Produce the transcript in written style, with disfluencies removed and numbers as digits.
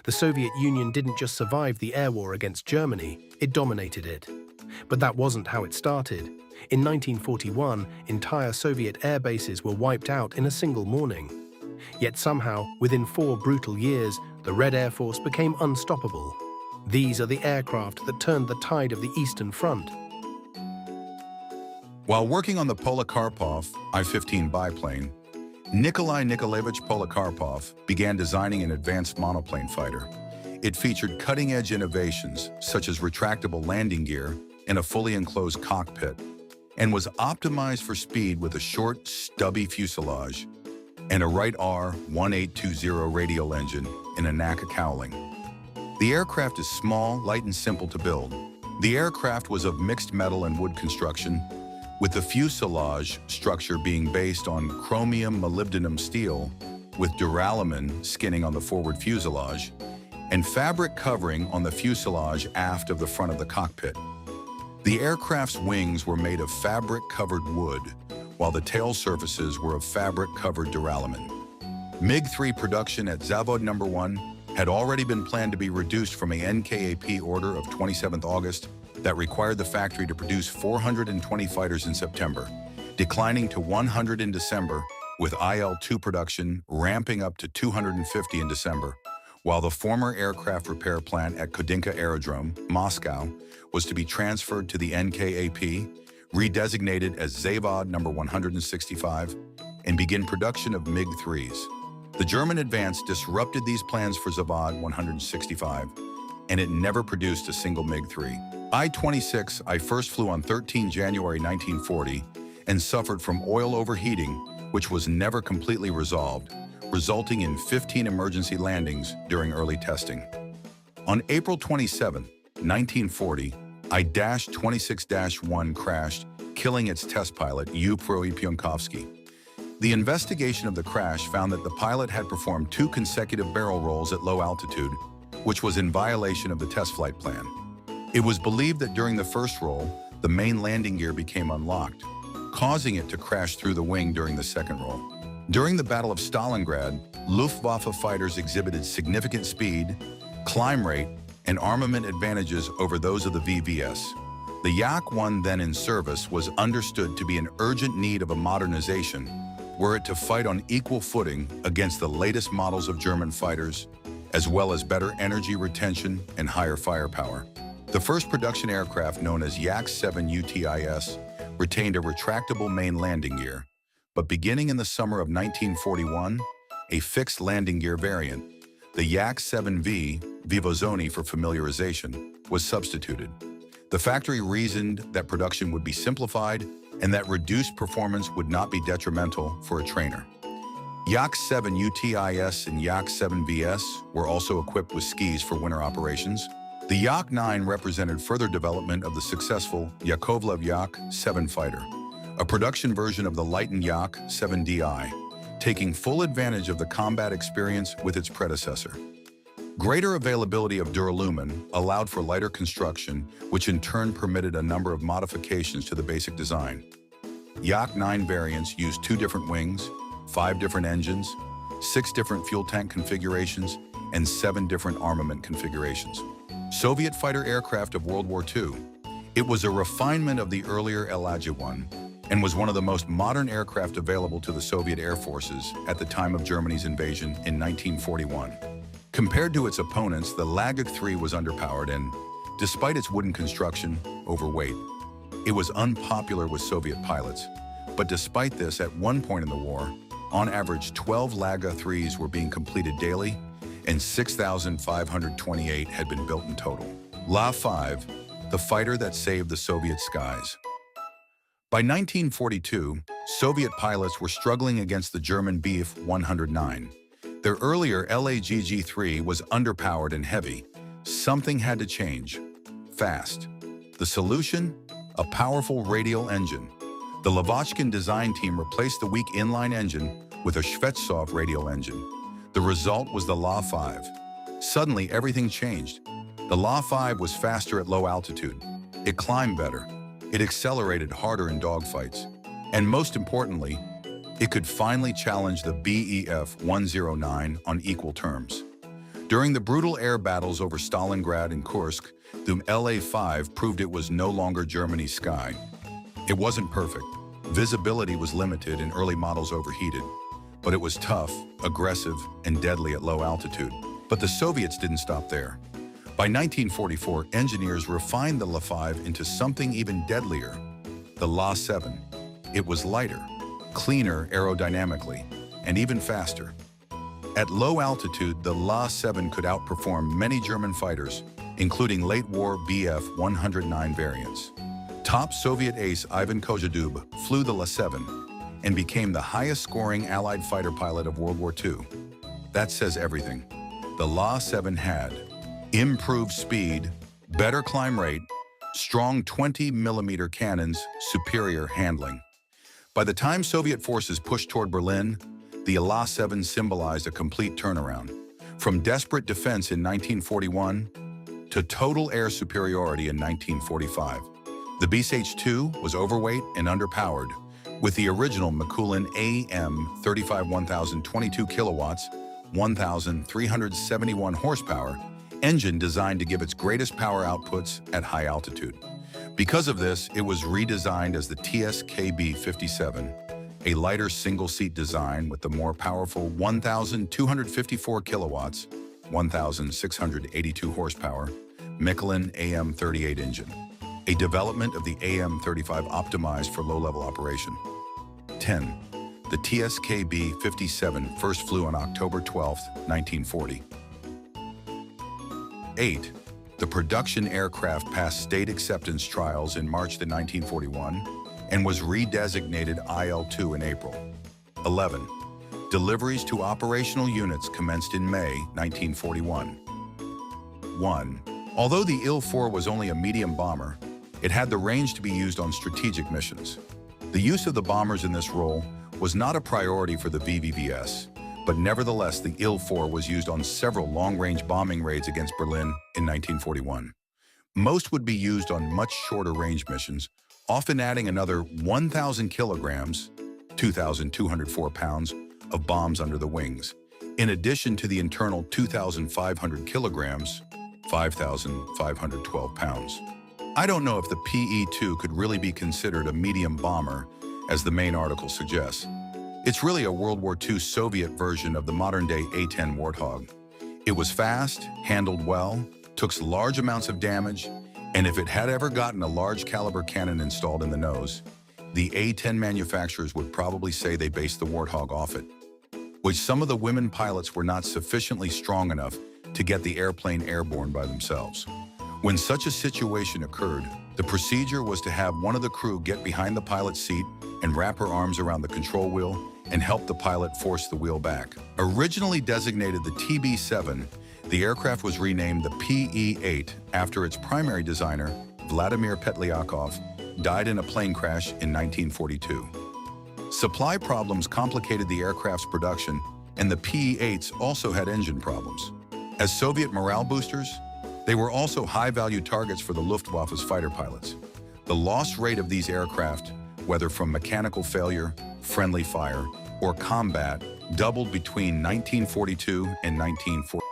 The Soviet Union didn't just survive the air war against Germany, it dominated it. But that wasn't how it started. In 1941, entire Soviet air bases were wiped out in a single morning. Yet somehow, within 4 brutal years, the Red Air Force became unstoppable. These are the aircraft that turned the tide of the Eastern Front. While working on the Polikarpov I-15 biplane, Nikolai Nikolaevich Polikarpov began designing an advanced monoplane fighter. It featured cutting-edge innovations such as retractable landing gear and a fully enclosed cockpit, and was optimized for speed with a short, stubby fuselage and a Wright R-1820 radial engine and a NACA cowling. The aircraft is small, light, and simple to build. The aircraft was of mixed metal and wood construction, with the fuselage structure being based on chromium molybdenum steel with duralumin skinning on the forward fuselage and fabric covering on the fuselage aft of the front of the cockpit. The aircraft's wings were made of fabric-covered wood, while the tail surfaces were of fabric-covered duralumin. MiG-3 production at Zavod No. 1 had already been planned to be reduced from a NKAP order of 27 August that required the factory to produce 420 fighters in September, declining to 100 in December, with IL-2 production ramping up to 250 in December, while the former aircraft repair plant at Kudynka Aerodrome, Moscow, was to be transferred to the NKAP, redesignated as Zavod No. 165, and begin production of MiG-3s. The German advance disrupted these plans for Zavod 165, and it never produced a single MiG-3. I-26 I first flew on 13 January 1940 and suffered from oil overheating, which was never completely resolved, resulting in 15 emergency landings during early testing. On April 27, 1940, I-26-1 crashed, killing its test pilot, Yupro Pionkovsky. The investigation of the crash found that the pilot had performed 2 consecutive barrel rolls at low altitude, which was in violation of the test flight plan. It was believed that during the first roll, the main landing gear became unlocked, causing it to crash through the wing during the second roll. During the Battle of Stalingrad, Luftwaffe fighters exhibited significant speed, climb rate, and armament advantages over those of the VVS. The Yak-1, then in service, was understood to be in urgent need of a modernization, were it to fight on equal footing against the latest models of German fighters, as well as better energy retention and higher firepower. The first production aircraft, known as Yak-7 UTIS, retained a retractable main landing gear, but beginning in the summer of 1941, a fixed landing gear variant, the Yak-7V, Vivozoni for familiarization, was substituted. The factory reasoned that production would be simplified and that reduced performance would not be detrimental for a trainer. Yak-7 UTIS and Yak-7VS were also equipped with skis for winter operations. The Yak-9 represented further development of the successful Yakovlev Yak-7 fighter, a production version of the lightened Yak-7DI, taking full advantage of the combat experience with its predecessor. Greater availability of duralumin allowed for lighter construction, which in turn permitted a number of modifications to the basic design. Yak-9 variants used 2 different wings, 5 different engines, 6 different fuel tank configurations, and 7 different armament configurations. Soviet fighter aircraft of World War II. It was a refinement of the earlier El-Ajee-1 and was one of the most modern aircraft available to the Soviet Air Forces at the time of Germany's invasion in 1941. Compared to its opponents, the Lagach-3 was underpowered and, despite its wooden construction, overweight. It was unpopular with Soviet pilots, but despite this, at one point in the war, on average 12 Lagach-3s were being completed daily, and 6,528 had been built in total. La-5, the fighter that saved the Soviet skies. By 1942, Soviet pilots were struggling against the German Bf-109. Their earlier LAGG-3 was underpowered and heavy. Something had to change, fast. The solution? A powerful radial engine. The Lavochkin design team replaced the weak inline engine with a Shvetsov radial engine. The result was the La-5. Suddenly, everything changed. The La-5 was faster at low altitude. It climbed better. It accelerated harder in dogfights. And most importantly, it could finally challenge the Bef-109 on equal terms. During the brutal air battles over Stalingrad and Kursk, the La-5 proved it was no longer Germany's sky. It wasn't perfect. Visibility was limited and early models overheated. But it was tough, aggressive, and deadly at low altitude. But the Soviets didn't stop there. By 1944, engineers refined the La-5 into something even deadlier, the La-7. It was lighter, cleaner aerodynamically, and even faster. At low altitude, the La-7 could outperform many German fighters, including late-war Bf-109 variants. Top Soviet ace Ivan Kozhedub flew the La-7 and became the highest-scoring Allied fighter pilot of World War II. That says everything. The La-7 had improved speed, better climb rate, strong 20-millimeter cannons, superior handling. By the time Soviet forces pushed toward Berlin, the La-7 symbolized a complete turnaround, from desperate defense in 1941 to total air superiority in 1945. The Beech-2 was overweight and underpowered, with the original Mikulin AM-35 1,022 kilowatts, 1,371 horsepower, engine designed to give its greatest power outputs at high altitude. Because of this, it was redesigned as the TSKB-57, a lighter single-seat design with the more powerful 1,254 kilowatts, 1,682 horsepower, Mikulin AM-38 engine, a development of the AM-35 optimized for low-level operation. 10. The TSKB-57 first flew on October 12, 1940. 8. The production aircraft passed state acceptance trials in March 1941 and was redesignated IL-2 in April. 11. Deliveries to operational units commenced in May 1941. 1. Although the Il-4 was only a medium bomber, it had the range to be used on strategic missions. The use of the bombers in this role was not a priority for the VVVS, but nevertheless the Il-4 was used on several long-range bombing raids against Berlin in 1941. Most would be used on much shorter range missions, often adding another 1,000 kilograms, 2,204 pounds, of bombs under the wings, in addition to the internal 2,500 kilograms, 5,512 pounds. I don't know if the PE-2 could really be considered a medium bomber, as the main article suggests. It's really a World War II Soviet version of the modern-day A-10 Warthog. It was fast, handled well, took large amounts of damage, and if it had ever gotten a large caliber cannon installed in the nose, the A-10 manufacturers would probably say they based the Warthog off it, which some of the women pilots were not sufficiently strong enough to get the airplane airborne by themselves. When such a situation occurred, the procedure was to have one of the crew get behind the pilot's seat and wrap her arms around the control wheel and help the pilot force the wheel back. Originally designated the TB-7, the aircraft was renamed the PE-8 after its primary designer, Vladimir Petlyakov, died in a plane crash in 1942. Supply problems complicated the aircraft's production, and the PE-8s also had engine problems. As Soviet morale boosters, they were also high-value targets for the Luftwaffe's fighter pilots. The loss rate of these aircraft, whether from mechanical failure, friendly fire, or combat, doubled between 1942 and 1940.